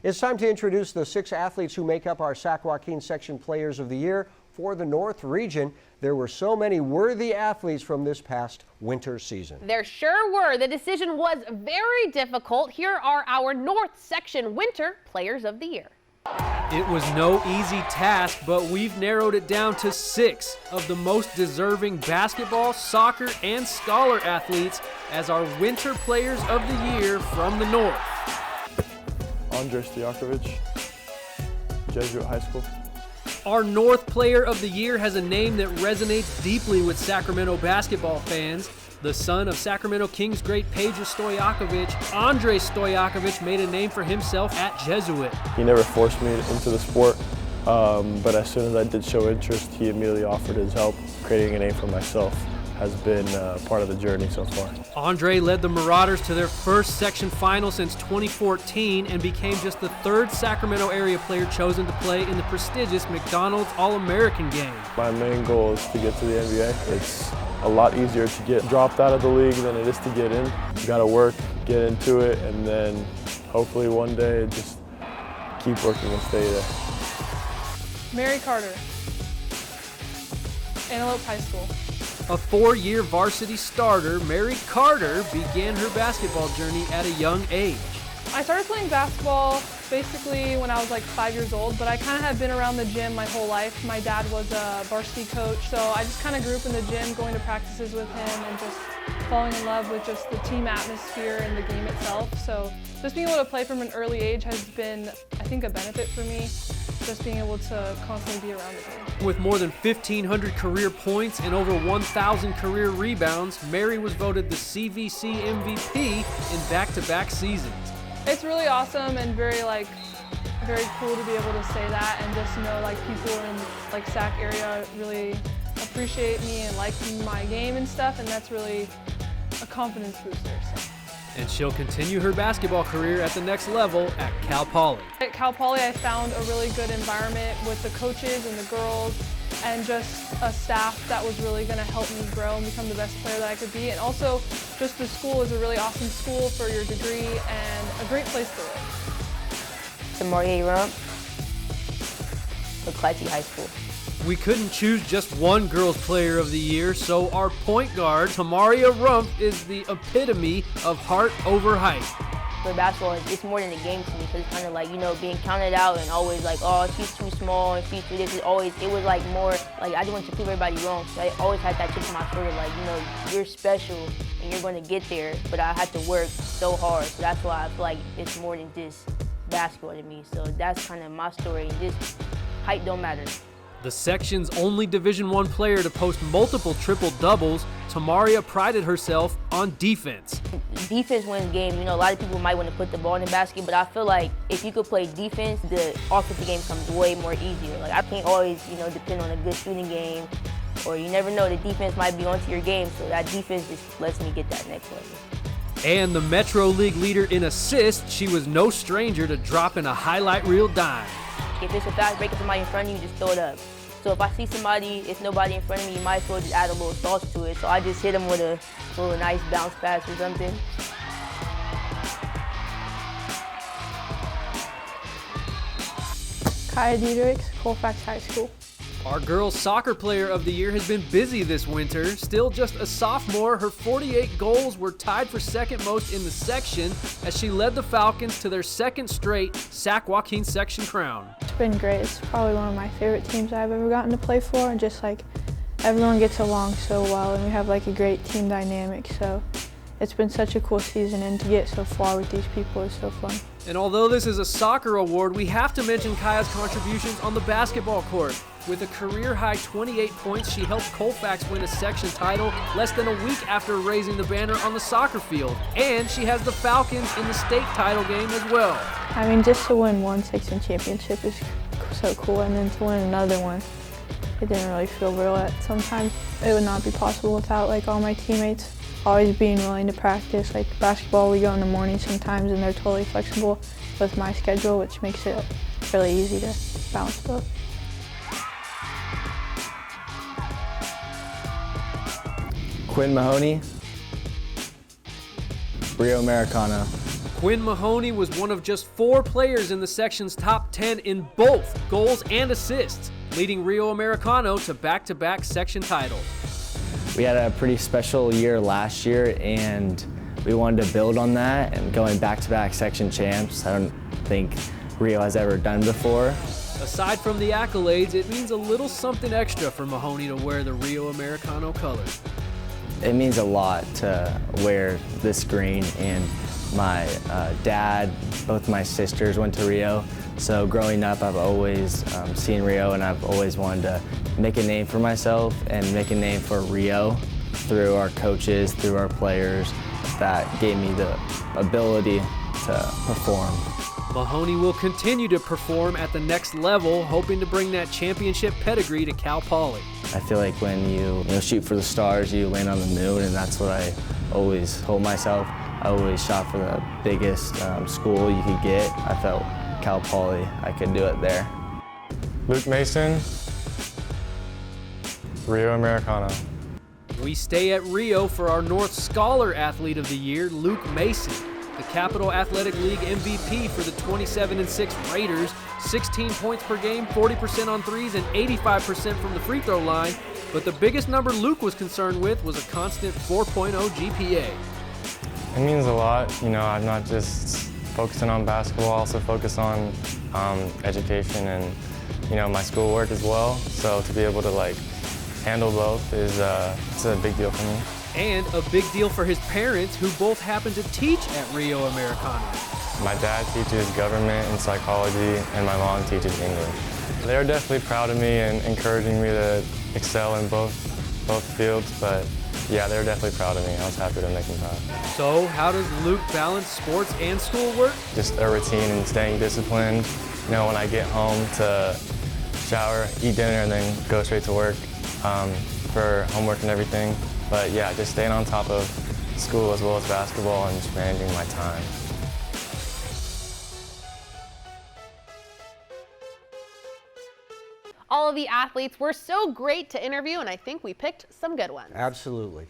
It's time to introduce the 6 athletes who make up our Sac-Joaquin section Players of the Year for the North region. There were so many worthy athletes from this past winter season. There sure were. The decision was very difficult. Here are our North section Winter Players of the Year. It was no easy task, but we've narrowed it down to 6 of the most deserving basketball, soccer, and scholar athletes as our Winter Players of the Year from the North. Stoykovich, Jesuit High School. Our North Player of the Year has a name that resonates deeply with Sacramento basketball fans. The son of Sacramento Kings great Paige Stoykovich, Andre Stoykovich made a name for himself at Jesuit. He never forced me into the sport, but as soon as I did show interest, he immediately offered his help. Creating a name for myself has been part of the journey so far. Andre led the Marauders to their first section final since 2014 and became just the 3rd Sacramento area player chosen to play in the prestigious McDonald's All-American game. My main goal is to get to the NBA. It's a lot easier to get dropped out of the league than it is to get in. You gotta work, get into it, and then hopefully one day just keep working and stay there. Mary Carter, Antelope High School. A 4-year varsity starter, Mary Carter began her basketball journey at a young age. I started playing basketball basically when I was like 5 years old, but I kind of had been around the gym my whole life. My dad was a varsity coach, so I just kind of grew up in the gym, going to practices with him and just falling in love with just the team atmosphere and the game itself. So just being able to play from an early age has been, I think, a benefit for me, just being able to constantly be around the game. With more than 1,500 career points and over 1,000 career rebounds, Mary was voted the CVC MVP in back-to-back seasons. It's really awesome and very cool to be able to say that and just know like people in like Sac area really appreciate me and like my game and stuff, and that's really a confidence booster. So. And she'll continue her basketball career at the next level at Cal Poly. At Cal Poly, I found a really good environment with the coaches and the girls and just a staff that was really going to help me grow and become the best player that I could be. And also, just the school is a really awesome school for your degree and a great place to live. Tamaria Ruff, High School. We couldn't choose just one Girls Player of the Year, so our point guard, Tamaria Ruff, is the epitome of heart over height. For basketball, it's more than a game to me because it's kind of like, you know, being counted out and always like, oh, she's too small and she's too this. It was like more, like I just want to prove everybody wrong. So I always had that chip in my shoulder, like, you know, you're special and you're going to get there, but I had to work so hard. So that's why I feel like it's more than just basketball to me. So that's kind of my story. Just height don't matter. The section's only Division I player to post multiple triple-doubles, Tamaria prided herself on defense. Defense wins games. You know, a lot of people might want to put the ball in the basket, but I feel like if you could play defense, the offensive game becomes way more easier. Like I can't always, you know, depend on a good shooting game, or you never know, the defense might be onto your game, so that defense just lets me get that next level. And the Metro League leader in assists, she was no stranger to dropping a highlight reel dime. If it's a fast break of somebody in front of you, just throw it up. So if I see somebody, if nobody in front of me, you might as well just add a little sauce to it. So I just hit them with a little nice bounce pass or something. Kaia Hernandez, High School. Our girls soccer player of the year has been busy this winter. Still just a sophomore, her 48 goals were tied for second most in the section as she led the Falcons to their second straight Sac-Joaquin section crown. It's been great. It's probably one of my favorite teams I've ever gotten to play for, and just like everyone gets along so well and we have like a great team dynamic. So it's been such a cool season, and to get so far with these people is so fun. And although this is a soccer award, we have to mention Kaia's contributions on the basketball court. With a career-high 28 points, she helped Colfax win a section title less than a week after raising the banner on the soccer field. And she has the Falcons in the state title game as well. I mean, just to win one section championship is so cool, and then to win another one, it didn't really feel real. Sometimes it would not be possible without like all my teammates always being willing to practice. Like basketball, we go in the morning sometimes, and they're totally flexible with my schedule, which makes it really easy to balance both. Quinn Mahoney, Rio Americana, Quinn Mahoney was one of just 4 players in the section's top 10 in both goals and assists, leading Rio Americano to back-to-back section titles. We had a pretty special year last year, and we wanted to build on that, and going back-to-back section champs, I don't think Rio has ever done before. Aside from the accolades, it means a little something extra for Mahoney to wear the Rio Americano colors. It means a lot to wear this green, and my dad, both my sisters went to Rio, so growing up I've always seen Rio, and I've always wanted to make a name for myself and make a name for Rio through our coaches, through our players. That gave me the ability to perform. Mahoney will continue to perform at the next level, hoping to bring that championship pedigree to Cal Poly. I feel like when you shoot for the stars, you land on the moon, and that's what I always told myself. I always shot for the biggest school you could get. I felt Cal Poly, I could do it there. Luke Mason, Rio Americano. We stay at Rio for our North Scholar Athlete of the Year, Luke Mason, the Capital Athletic League MVP for the 27-6 Raiders, 16 points per game, 40% on threes, and 85% from the free throw line. But the biggest number Luke was concerned with was a constant 4.0 GPA. It means a lot. I'm not just focusing on basketball, I also focus on education and, my schoolwork as well. So to be able to handle both is it's a big deal for me. And a big deal for his parents, who both happen to teach at Rio Americano. My dad teaches government and psychology, and my mom teaches English. They're definitely proud of me and encouraging me to excel in both fields, but yeah, they're definitely proud of me. I was happy to make them proud. So how does Luke balance sports and schoolwork? Just a routine and staying disciplined. When I get home, to shower, eat dinner, and then go straight to work for homework and everything. But yeah, just staying on top of school as well as basketball and just managing my time. All of the athletes were so great to interview, and I think we picked some good ones. Absolutely.